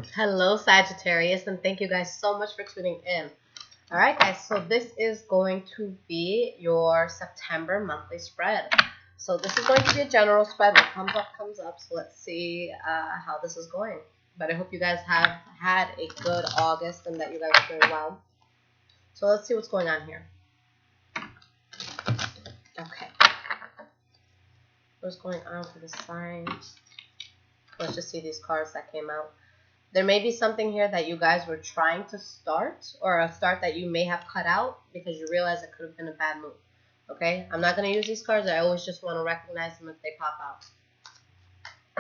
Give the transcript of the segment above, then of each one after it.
Hello, Sagittarius, and thank you guys so much for tuning in. All right, guys, so this is going to be your September monthly spread. So this is going to be a general spread. What comes up, comes up. So let's see how this is going. But I hope you guys have had a good August and that you guys are doing well. So let's see what's going on here. Okay. What's going on for the signs? Let's just see these cards that came out. There may be something here that you guys were trying to start, or a start that you may have cut out because you realize it could have been a bad move. Okay? I'm not going to use these cards. I always just want to recognize them if they pop out.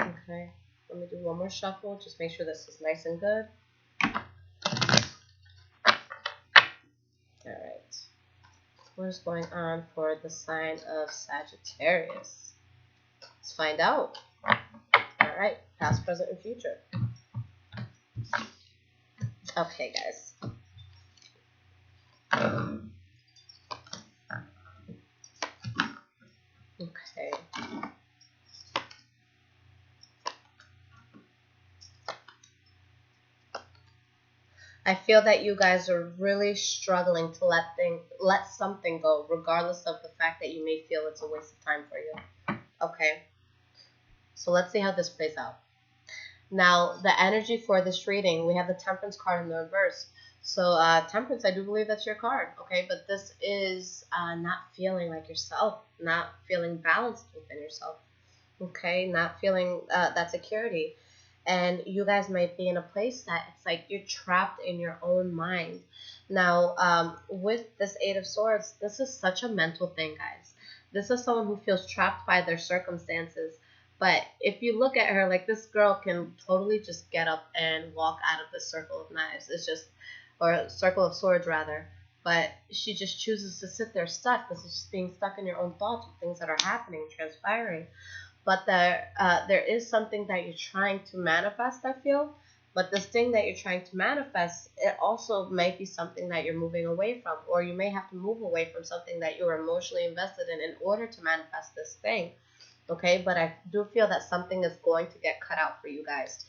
Okay. Let me do one more shuffle. Just make sure this is nice and good. Alright. What is going on for the sign of Sagittarius? Let's find out. Alright. Past, present, and future. Okay, guys. Okay. I feel that you guys are really struggling to let something go, regardless of the fact that you may feel it's a waste of time for you. Okay. So let's see how this plays out. Now, the energy for this reading, we have the Temperance card in the reverse. So, Temperance, I do believe that's your card, okay? But this is not feeling like yourself, not feeling balanced within yourself, okay? Not feeling that security. And you guys might be in a place that it's like you're trapped in your own mind. Now, with this Eight of Swords, this is such a mental thing, guys. This is someone who feels trapped by their circumstances. But if you look at her, like this girl can totally just get up and walk out of the circle of knives. It's just, or circle of swords rather. But she just chooses to sit there stuck. This is just being stuck in your own thoughts with things that are happening, transpiring. But there is something that you're trying to manifest, I feel. But this thing that you're trying to manifest, it also might be something that you're moving away from. Or you may have to move away from something that you're emotionally invested in order to manifest this thing. Okay, but I do feel that something is going to get cut out for you guys.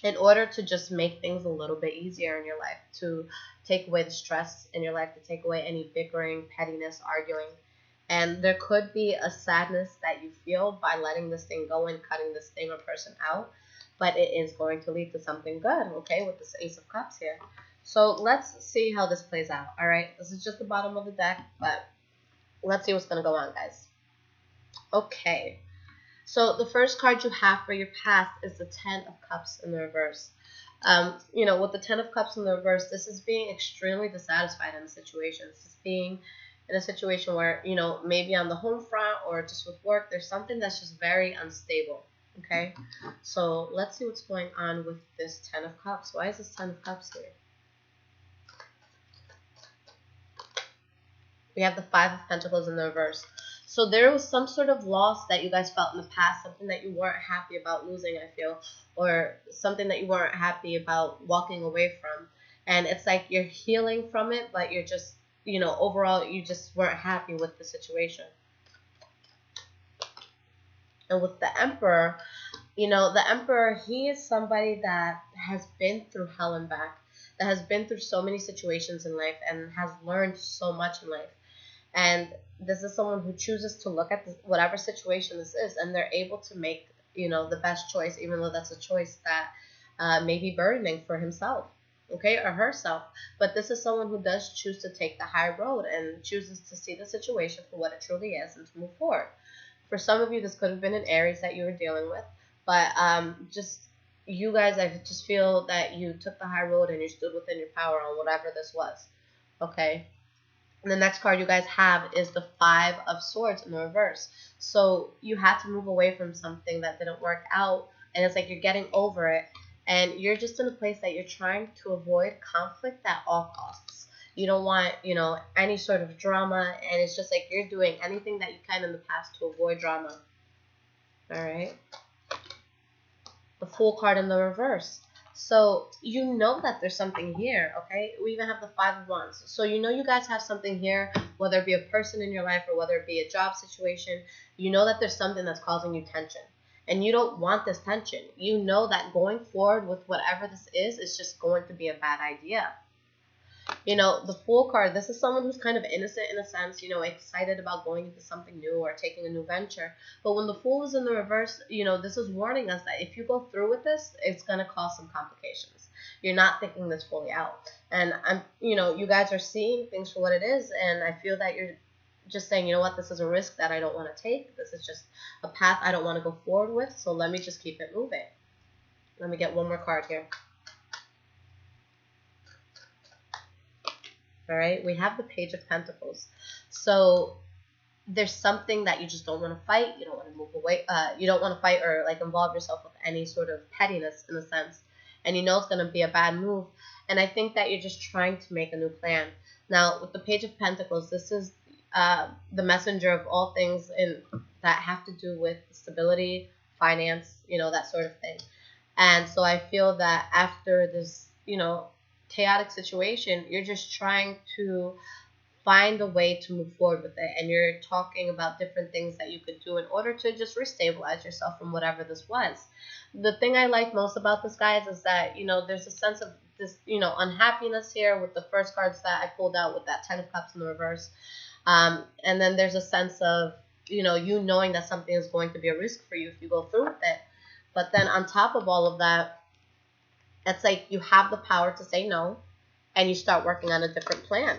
In order to just make things a little bit easier in your life, to take away the stress in your life, to take away any bickering, pettiness, arguing. And there could be a sadness that you feel by letting this thing go and cutting this thing or person out. But it is going to lead to something good, okay, with this Ace of Cups here. So let's see how this plays out, all right? This is just the bottom of the deck, but let's see what's going to go on, guys. Okay. So the first card you have for your past is the Ten of Cups in the reverse. With the Ten of Cups in the reverse, this is being extremely dissatisfied in a situation. This is being in a situation where, maybe on the home front or just with work, there's something that's just very unstable. Okay? So let's see what's going on with this Ten of Cups. Why is this Ten of Cups here? We have the Five of Pentacles in the reverse. So there was some sort of loss that you guys felt in the past, something that you weren't happy about losing, I feel, or something that you weren't happy about walking away from. And it's like you're healing from it, but you're just, overall, you just weren't happy with the situation. And with the Emperor, the Emperor, he is somebody that has been through hell and back, that has been through so many situations in life and has learned so much in life. And this is someone who chooses to look at whatever situation this is, and they're able to make, the best choice, even though that's a choice that may be burdening for himself, okay, or herself. But this is someone who does choose to take the high road and chooses to see the situation for what it truly is and to move forward. For some of you, this could have been an Aries that you were dealing with, but just you guys, I just feel that you took the high road and you stood within your power on whatever this was, okay? And the next card you guys have is the Five of Swords in the reverse. So you had to move away from something that didn't work out, and it's like you're getting over it, and you're just in a place that you're trying to avoid conflict at all costs. You don't want, any sort of drama, and it's just like you're doing anything that you can in the past to avoid drama. All right? The Fool card in the reverse. So you know that there's something here, okay? We even have the Five of Wands. So you guys have something here, whether it be a person in your life or whether it be a job situation. You know that there's something that's causing you tension. And you don't want this tension. You know that going forward with whatever this is just going to be a bad idea. You know, the Fool card, this is someone who's kind of innocent in a sense, you know, excited about going into something new or taking a new venture. But when the Fool is in the reverse, you know, this is warning us that if you go through with this, it's going to cause some complications. You're not thinking this fully out. And you know, you guys are seeing things for what it is. And I feel that you're just saying, you know what, this is a risk that I don't want to take. This is just a path I don't want to go forward with. So let me just keep it moving. Let me get one more card here. All right, we have the Page of Pentacles. So there's something that you just don't want to fight. You don't want to move away. You don't want to fight or like involve yourself with any sort of pettiness in a sense. And you know it's going to be a bad move. And I think that you're just trying to make a new plan. Now, with the Page of Pentacles, this is the messenger of all things that have to do with stability, finance, you know, that sort of thing. And so I feel that after this, you know, chaotic situation, you're just trying to find a way to move forward with it. And you're talking about different things that you could do in order to just restabilize yourself from whatever this was. The thing I like most about this, guys, is that, you know, there's a sense of this, you know, unhappiness here with the first cards that I pulled out with that 10 of Cups in the reverse. And then there's a sense of, you know, you knowing that something is going to be a risk for you if you go through with it. But then on top of all of that, it's like you have the power to say no, and you start working on a different plan.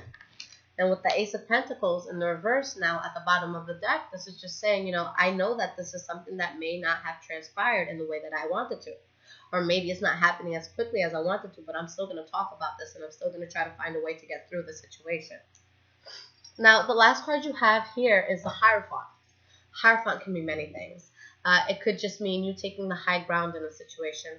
And with the Ace of Pentacles in the reverse now at the bottom of the deck, this is just saying, you know, I know that this is something that may not have transpired in the way that I wanted to. Or maybe it's not happening as quickly as I wanted to, but I'm still going to talk about this, and I'm still going to try to find a way to get through the situation. Now, the last card you have here is the Hierophant. Hierophant can be many things. It could just mean you taking the high ground in a situation.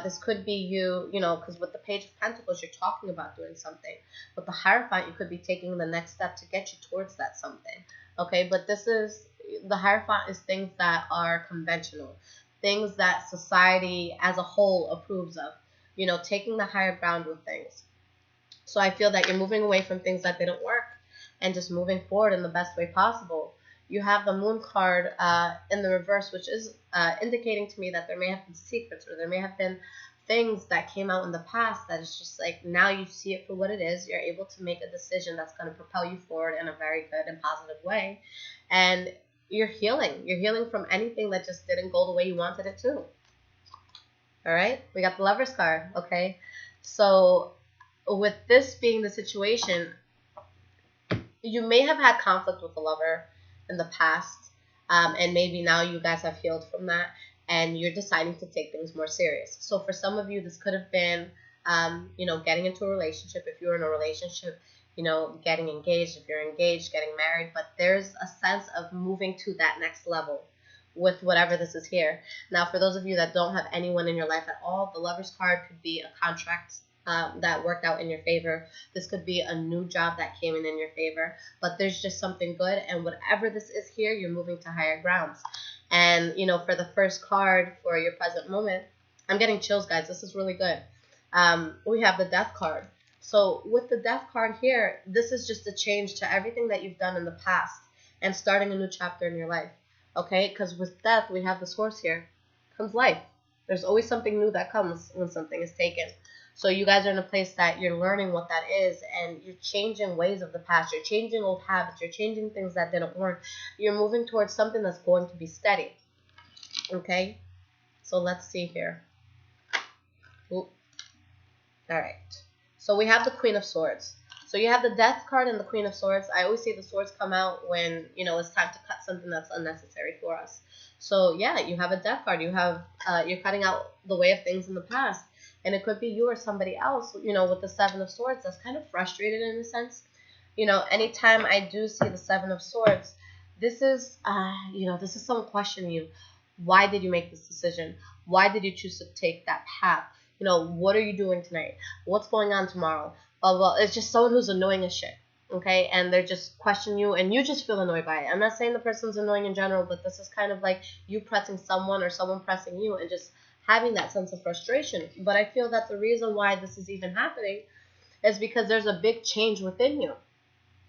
This could be you know, because with the Page of Pentacles, you're talking about doing something. With the Hierophant, you could be taking the next step to get you towards that something. Okay, but the Hierophant is things that are conventional. Things that society as a whole approves of. You know, taking the higher ground with things. So I feel that you're moving away from things that didn't work and just moving forward in the best way possible. You have the Moon card in the reverse, which is indicating to me that there may have been secrets, or there may have been things that came out in the past that is just like, now you see it for what it is. You're able to make a decision that's going to propel you forward in a very good and positive way. And you're healing. You're healing from anything that just didn't go the way you wanted it to. All right? We got the Lovers card, okay? So with this being the situation, you may have had conflict with a lover in the past, and maybe now you guys have healed from that, and you're deciding to take things more serious. So for some of you, this could have been, you know, getting into a relationship. If you're in a relationship, you know, getting engaged. If you're engaged, getting married. But there's a sense of moving to that next level with whatever this is here. Now, for those of you that don't have anyone in your life at all, the Lovers card could be a contract that worked out in your favor. This could be a new job that came in your favor, but there's just something good, and whatever this is here, you're moving to higher grounds. And, you know, for the first card for your present moment, I'm getting chills, guys. This is really good. We have the Death card. So with the Death card here, this is just a change to everything that you've done in the past and starting a new chapter in your life, okay? Because with death, we have this horse here. Comes life. There's always something new that comes when something is taken. So you guys are in a place that you're learning what that is, and you're changing ways of the past. You're changing old habits. You're changing things that didn't work. You're moving towards something that's going to be steady. Okay? So let's see here. Ooh. All right. So we have the Queen of Swords. So you have the Death card and the Queen of Swords. I always see the swords come out when, you know, it's time to cut something that's unnecessary for us. So yeah, you have a Death card. You have, you're cutting out the way of things in the past. And it could be you or somebody else, you know, with the Seven of Swords that's kind of frustrated in a sense. You know, anytime I do see the Seven of Swords, this is, you know, this is someone questioning you. Why did you make this decision? Why did you choose to take that path? You know, what are you doing tonight? What's going on tomorrow? Well, it's just someone who's annoying as shit, okay? And they're just questioning you, and you just feel annoyed by it. I'm not saying the person's annoying in general, but this is kind of like you pressing someone or someone pressing you and just having that sense of frustration. But I feel that the reason why this is even happening is because there's a big change within you.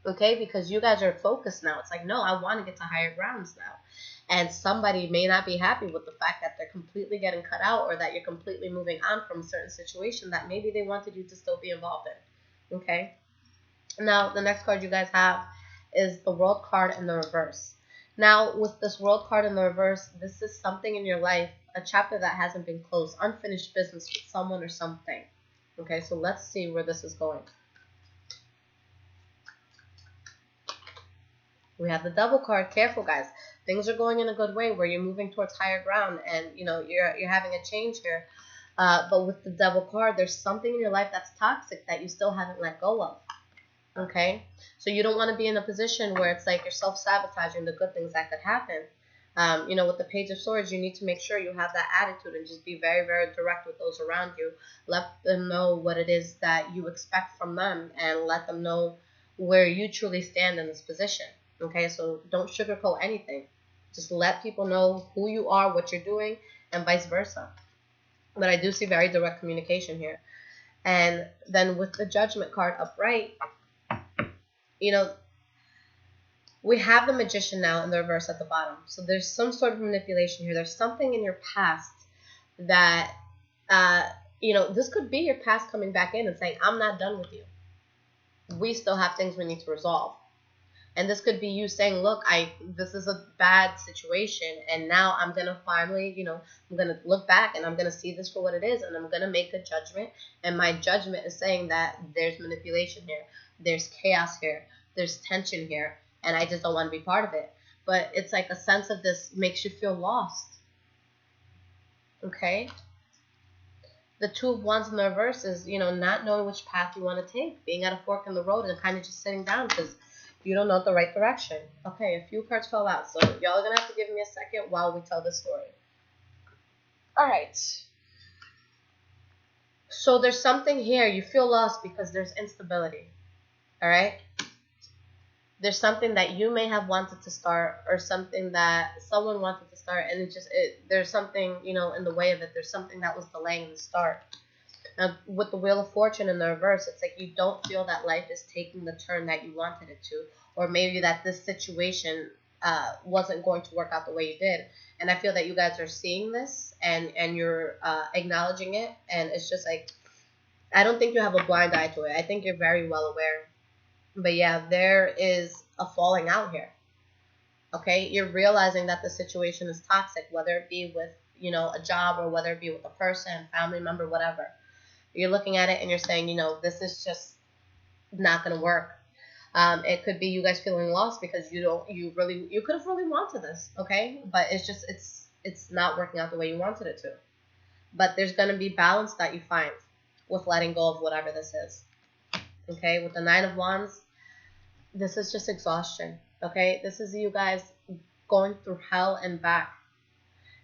Okay, because you guys are focused now. It's like, no, I want to get to higher grounds now. And somebody may not be happy with the fact that they're completely getting cut out, or that you're completely moving on from a certain situation that maybe they wanted you to still be involved in. Okay? Now, the next card you guys have is the World card in the reverse. Now, with this World card in the reverse, this is something in your life, a chapter that hasn't been closed, unfinished business with someone or something. Okay, so let's see where this is going. We have the Devil card. Careful, guys. Things are going in a good way where you're moving towards higher ground, and you're having a change here. But with the Devil card, there's something in your life that's toxic that you still haven't let go of. Okay, so you don't want to be in a position where it's like you're self-sabotaging the good things that could happen. With the Page of Swords, you need to make sure you have that attitude and just be very, very direct with those around you. Let them know what it is that you expect from them, and let them know where you truly stand in this position. Okay, so don't sugarcoat anything. Just let people know who you are, what you're doing, and vice versa. But I do see very direct communication here. And then with the Judgment card upright, we have the Magician now in the reverse at the bottom. So there's some sort of manipulation here. There's something in your past that, this could be your past coming back in and saying, I'm not done with you. We still have things we need to resolve. And this could be you saying, look, this is a bad situation, and now I'm going to finally, I'm going to look back and I'm going to see this for what it is, and I'm going to make a judgment. And my judgment is saying that there's manipulation here, there's chaos here, there's tension here, and I just don't want to be part of it. But it's like a sense of this makes you feel lost. Okay? The Two of Wands in the reverse is, not knowing which path you want to take, being at a fork in the road and kind of just sitting down because you don't know the right direction. Okay, a few cards fell out, so y'all are going to have to give me a second while we tell this story. All right. So there's something here. You feel lost because there's instability. All right? There's something that you may have wanted to start, or something that someone wanted to start, and there's something, in the way of it. There's something that was delaying the start. Now, with the Wheel of Fortune in the reverse, it's like you don't feel that life is taking the turn that you wanted it to, or maybe that this situation wasn't going to work out the way you did. And I feel that you guys are seeing this, and you're acknowledging it, and it's just like, I don't think you have a blind eye to it. I think you're very well aware. But yeah, there is a falling out here. Okay, you're realizing that the situation is toxic, whether it be with, a job, or whether it be with a person, family member, whatever. You're looking at it and you're saying, this is just not going to work. It could be you guys feeling lost because you could have really wanted this, okay? But it's not working out the way you wanted it to. But there's going to be balance that you find with letting go of whatever this is, okay? With the Nine of Wands, this is just exhaustion, okay? This is you guys going through hell and back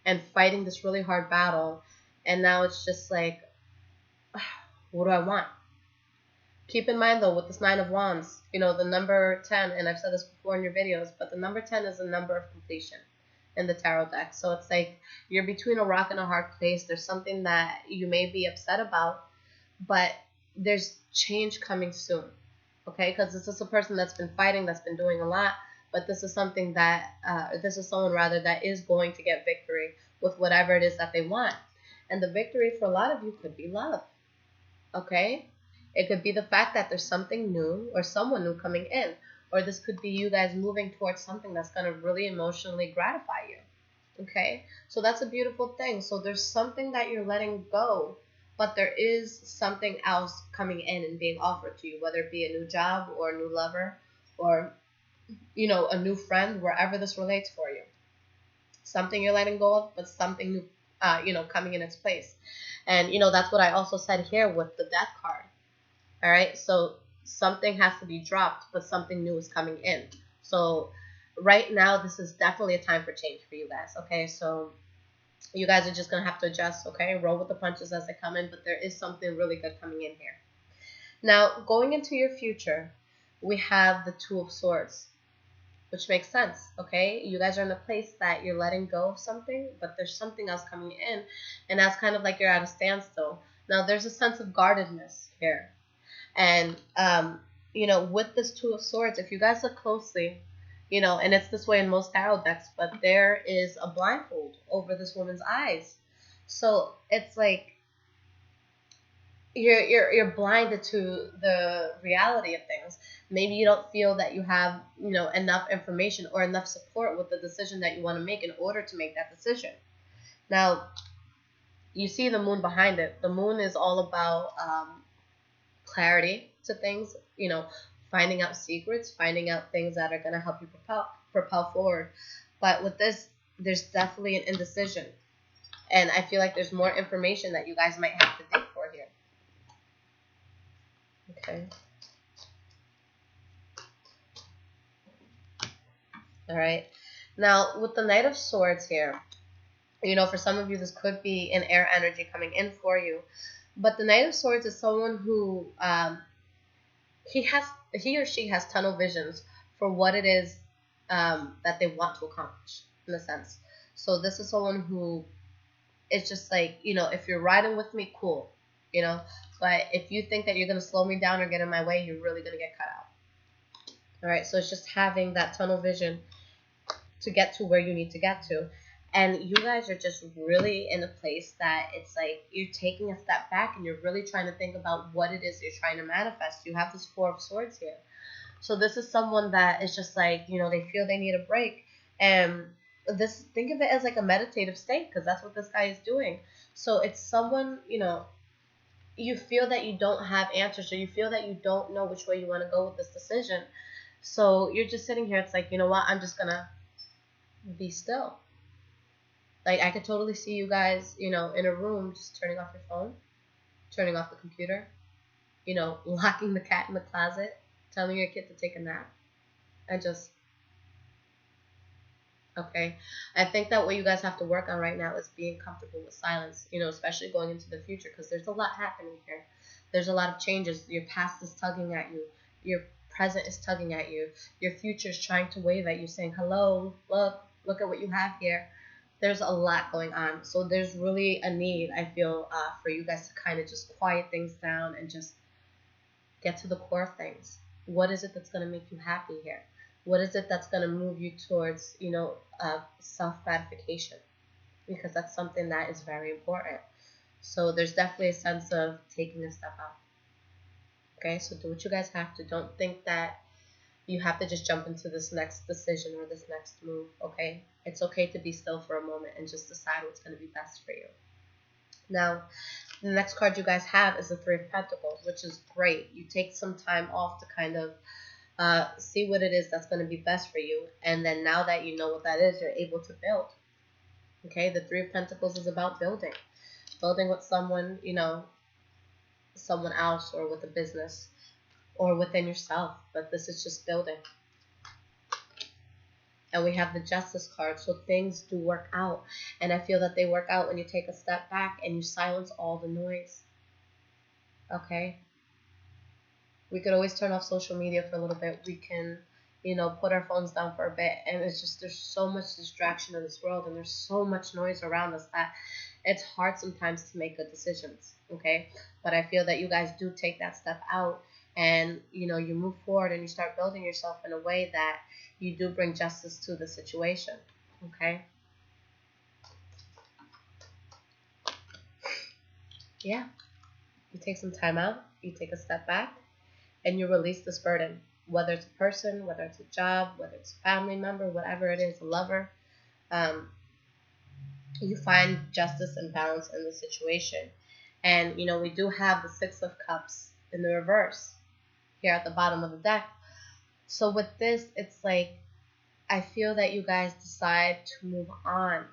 and fighting this really hard battle. And now it's just like, what do I want? Keep in mind, though, with this Nine of Wands, the number 10, and I've said this before in your videos, but the number 10 is a number of completion in the tarot deck. So it's like you're between a rock and a hard place. There's something that you may be upset about, but there's change coming soon, okay? Because this is a person that's been fighting, that's been doing a lot, but this is something that, this is someone, rather, that is going to get victory with whatever it is that they want. And the victory for a lot of you could be love. Okay? It could be the fact that there's something new or someone new coming in. Or this could be you guys moving towards something that's going to really emotionally gratify you. Okay? So that's a beautiful thing. So there's something that you're letting go, but there is something else coming in and being offered to you, whether it be a new job or a new lover or, a new friend, wherever this relates for you. Something you're letting go of, but something new, coming in its place. And, that's what I also said here with the Death card. All right, so something has to be dropped, but something new is coming in. So right now, this is definitely a time for change for you guys, okay? So you guys are just going to have to adjust, okay? Roll with the punches as they come in, but there is something really good coming in here. Now, going into your future, we have the Two of Swords, which makes sense, okay? You guys are in a place that you're letting go of something, but there's something else coming in, and that's kind of like you're at a standstill. Now, there's a sense of guardedness here. And, with this Two of Swords, if you guys look closely, and it's this way in most tarot decks, but there is a blindfold over this woman's eyes. So it's like you're blinded to the reality of things. Maybe you don't feel that you have, enough information or enough support with the decision that you want to make in order to make that decision. Now, you see the moon behind it. The moon is all about clarity to things, finding out secrets, finding out things that are going to help you propel forward. But with this, there's definitely an indecision. And I feel like there's more information that you guys might have to dig for here. Okay. All right. Now, with the Knight of Swords here, for some of you, this could be an air energy coming in for you. But the Knight of Swords is someone who he or she has tunnel visions for what it is that they want to accomplish, in a sense. So this is someone who is just like, if you're riding with me, cool, but if you think that you're going to slow me down or get in my way, you're really going to get cut out. All right, so it's just having that tunnel vision to get to where you need to get to. And you guys are just really in a place that it's like you're taking a step back and you're really trying to think about what it is you're trying to manifest. You have this Four of Swords here. So this is someone that is just like, they feel they need a break. And think of it as like a meditative state, because that's what this guy is doing. So it's someone, you feel that you don't have answers, or you feel that you don't know which way you want to go with this decision. So you're just sitting here. It's like, you know what? I'm just going to be still. Like, I could totally see you guys, in a room, just turning off your phone, turning off the computer, locking the cat in the closet, telling your kid to take a nap, and just, okay. I think that what you guys have to work on right now is being comfortable with silence, especially going into the future, because there's a lot happening here. There's a lot of changes. Your past is tugging at you. Your present is tugging at you. Your future is trying to wave at you, saying, hello, look at what you have here. There's a lot going on. So there's really a need, I feel, for you guys to kind of just quiet things down and just get to the core of things. What is it that's going to make you happy here? What is it that's going to move you towards, self-gratification? Because that's something that is very important. So there's definitely a sense of taking a step out. Okay, so do what you guys have to. Don't think that you have to just jump into this next decision or this next move, okay? It's okay to be still for a moment and just decide what's going to be best for you. Now, the next card you guys have is the Three of Pentacles, which is great. You take some time off to kind of see what it is that's going to be best for you. And then now that you know what that is, you're able to build. Okay, the Three of Pentacles is about building. Building with someone, someone else, or with a business, or within yourself. But this is just building. And we have the Justice card, so things do work out. And I feel that they work out when you take a step back and you silence all the noise. Okay? We could always turn off social media for a little bit. We can, put our phones down for a bit. And it's just, there's so much distraction in this world, and there's so much noise around us that it's hard sometimes to make good decisions. Okay? But I feel that you guys do take that step out, and, you move forward and you start building yourself in a way that you do bring justice to the situation. Okay? Yeah. You take some time out, you take a step back, and you release this burden. Whether it's a person, whether it's a job, whether it's a family member, whatever it is, a lover, you find justice and balance in the situation. And, we do have the Six of Cups in the reverse here at the bottom of the deck. So with this, it's like, I feel that you guys decide to move on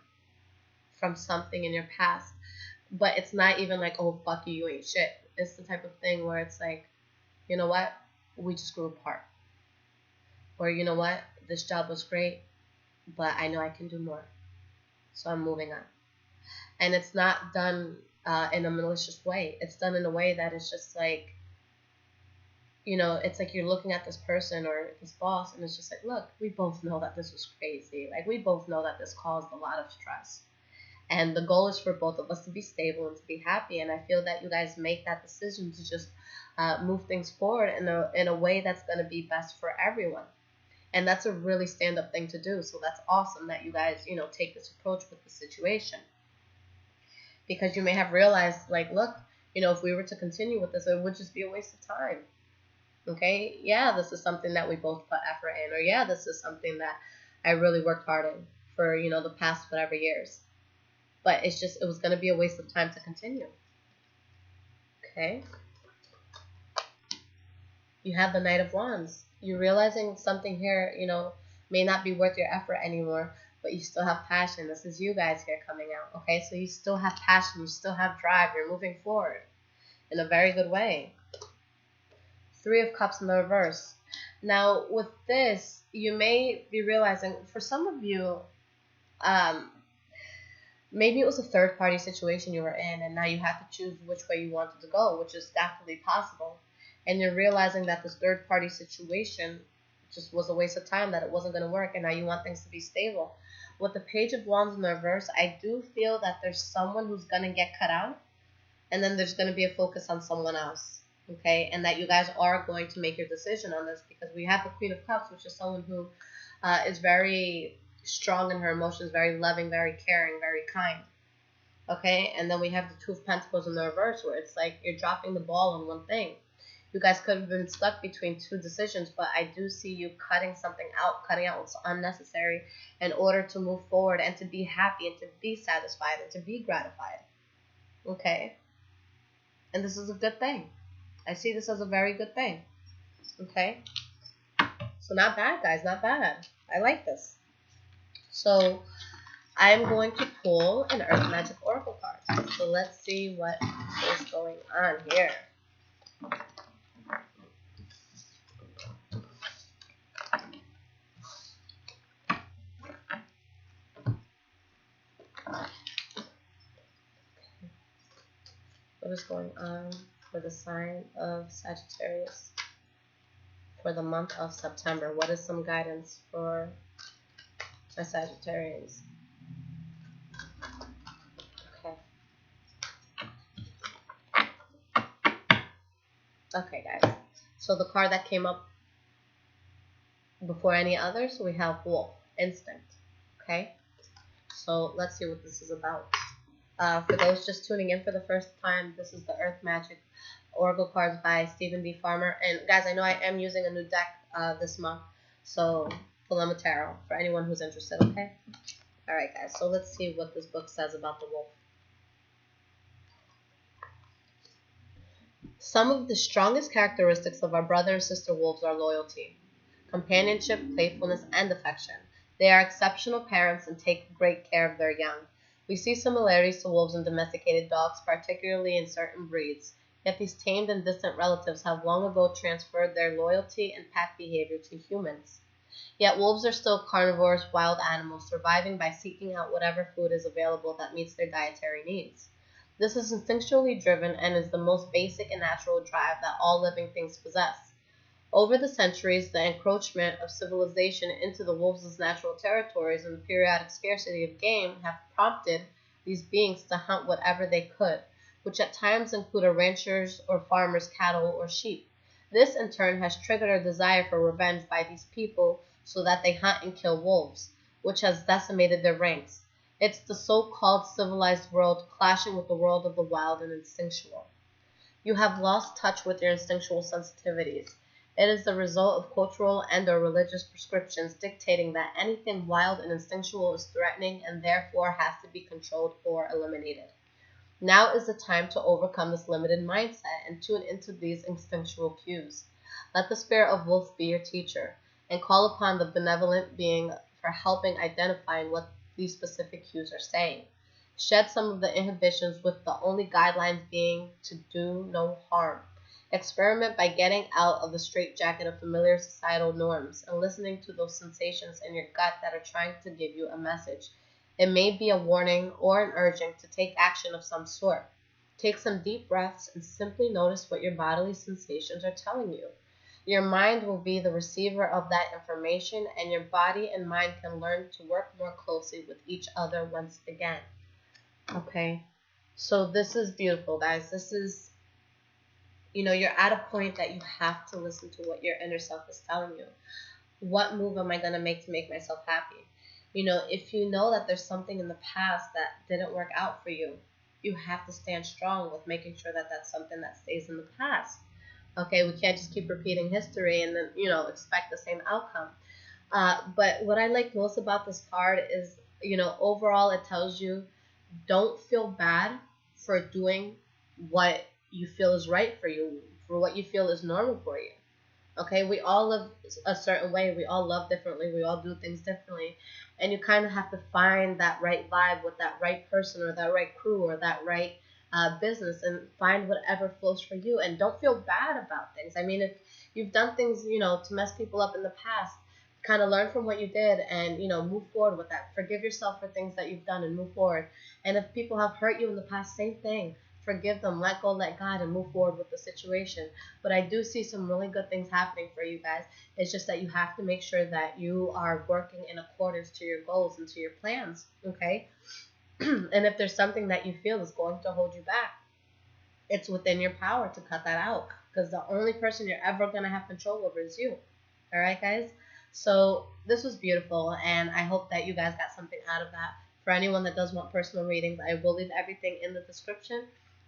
from something in your past. But it's not even like, oh, fuck you, you ain't shit. It's the type of thing where it's like, you know what? We just grew apart. Or, you know what? This job was great, but I know I can do more. So I'm moving on. And it's not done in a malicious way. It's done in a way that is just like, it's like you're looking at this person or this boss, and it's just like, look, we both know that this was crazy. Like, we both know that this caused a lot of stress. And the goal is for both of us to be stable and to be happy. And I feel that you guys make that decision to just move things forward in a way that's going to be best for everyone. And that's a really stand-up thing to do. So that's awesome that you guys, take this approach with the situation. Because you may have realized, like, look, if we were to continue with this, it would just be a waste of time. Okay? Yeah, this is something that we both put effort in. Or, yeah, this is something that I really worked hard in for, the past whatever years. But it was going to be a waste of time to continue. Okay? You have the Knight of Wands. You're realizing something here, may not be worth your effort anymore, but you still have passion. This is you guys here coming out, okay? So you still have passion. You still have drive. You're moving forward in a very good way. Three of Cups in the reverse. Now, with this, you may be realizing, for some of you, maybe it was a third-party situation you were in, and now you have to choose which way you wanted to go, which is definitely possible. And you're realizing that this third-party situation just was a waste of time, that it wasn't going to work, and now you want things to be stable. With the Page of Wands in the reverse, I do feel that there's someone who's going to get cut out, and then there's going to be a focus on someone else, okay? And that you guys are going to make your decision on this, because we have the Queen of Cups, which is someone who is very strong in her emotions, very loving, very caring, very kind, okay? And then we have the Two of Pentacles in the reverse, where it's like you're dropping the ball on one thing. You guys could have been stuck between two decisions, but I do see you cutting something out, cutting out what's unnecessary in order to move forward and to be happy and to be satisfied and to be gratified. Okay? And this is a good thing. I see this as a very good thing. Okay? So not bad, guys. Not bad. I like this. So I'm going to pull an Earth Magic Oracle card. So let's see what is going on here. What is going on for the sign of Sagittarius for the month of September? What is some guidance for my Sagittarians? Okay. Okay, guys. So the card that came up before any others, we have Wolf, Instinct. Okay? So let's see what this is about. For those just tuning in for the first time, this is the Earth Magic Oracle cards by Stephen D. Farmer. And guys, I know I am using a new deck this month, so Paloma Tarot for anyone who's interested, okay? Alright guys, so let's see what this book says about the wolf. Some of the strongest characteristics of our brother and sister wolves are loyalty, companionship, playfulness, and affection. They are exceptional parents and take great care of their young. We see similarities to wolves and domesticated dogs, particularly in certain breeds. Yet these tamed and distant relatives have long ago transferred their loyalty and pack behavior to humans. Yet wolves are still carnivorous wild animals, surviving by seeking out whatever food is available that meets their dietary needs. This is instinctually driven and is the most basic and natural drive that all living things possess. Over the centuries, the encroachment of civilization into the wolves' natural territories and the periodic scarcity of game have prompted these beings to hunt whatever they could, which at times include a rancher's or farmer's cattle or sheep. This in turn has triggered a desire for revenge by these people so that they hunt and kill wolves, which has decimated their ranks. It's the so-called civilized world clashing with the world of the wild and instinctual. You have lost touch with your instinctual sensitivities. It is the result of cultural and/or religious prescriptions dictating that anything wild and instinctual is threatening and therefore has to be controlled or eliminated. Now is the time to overcome this limited mindset and tune into these instinctual cues. Let the spirit of wolf be your teacher, and call upon the benevolent being for helping identifying what these specific cues are saying. Shed some of the inhibitions with the only guidelines being to do no harm. Experiment by getting out of the straitjacket of familiar societal norms and listening to those sensations in your gut that are trying to give you a message. It may be a warning or an urging to take action of some sort. Take some deep breaths and simply notice what your bodily sensations are telling you. Your mind will be the receiver of that information, and your body and mind can learn to work more closely with each other once again. Okay, so this is beautiful, guys. This is you're at a point that you have to listen to what your inner self is telling you. What move am I going to make myself happy? If you know that there's something in the past that didn't work out for you, you have to stand strong with making sure that that's something that stays in the past. Okay, we can't just keep repeating history and then, expect the same outcome. But what I like most about this card is, overall it tells you don't feel bad for doing what you feel is right for you, for what you feel is normal for you. Okay, we all live a certain way. We all love differently. We all do things differently. And you kind of have to find that right vibe with that right person or that right crew or that right business, and find whatever flows for you. And don't feel bad about things. I mean, if you've done things, to mess people up in the past, kind of learn from what you did and, move forward with that. Forgive yourself for things that you've done and move forward. And if people have hurt you in the past, same thing. Forgive them, let go, let God, and move forward with the situation. But I do see some really good things happening for you guys. It's just that you have to make sure that you are working in accordance to your goals and to your plans, okay? And if there's something that you feel is going to hold you back, it's within your power to cut that out, because the only person you're ever going to have control over is you. All right, guys? So this was beautiful, and I hope that you guys got something out of that. For anyone that does want personal readings, I will leave everything in the description.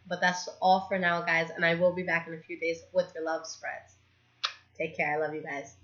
But that's all for now, guys, and I will be back in a few days with your love spreads. Take care. I love you guys.